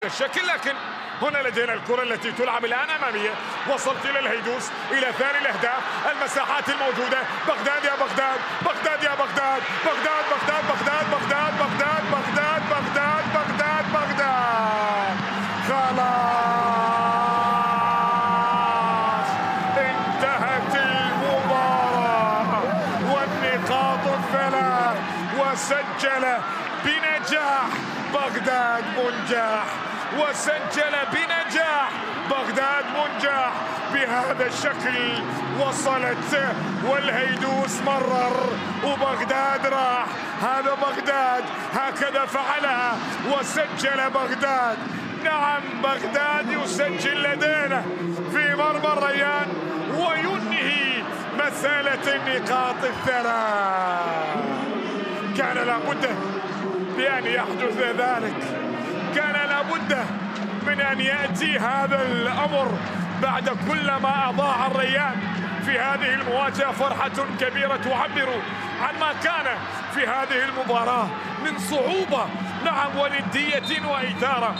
الشكل، لكن هنا لدينا الكرة التي تلعب الآن أمامية. وصلت إلى الهيدوس، إلى ثاني الأهداف، المساحات الموجودة. بغداد يا بغداد، بغداد يا بغداد، بغداد بغداد بغداد بغداد بغداد بغداد بغداد بغداد بغداد. خلاص انتهت المباراة والنقاط الثلاث، وسجل بنجاح بغداد منجاح، وسجل بنجاح بغداد منجاح. بهذا الشكل وصلت والهيدوس مرر وبغداد راح. هذا بغداد، هكذا فعلها وسجل بغداد. نعم، بغداد يسجل لدينا في مرمى الريان وينهي مسألة النقاط الثلاث. كان لابد بأن يحدث ذلك، كان لابد من أن يأتي هذا الأمر بعد كل ما أضاع الريان في هذه المواجهة. فرحة كبيرة تعبر عن ما كان في هذه المباراة من صعوبة، نعم، وندية وإثارة.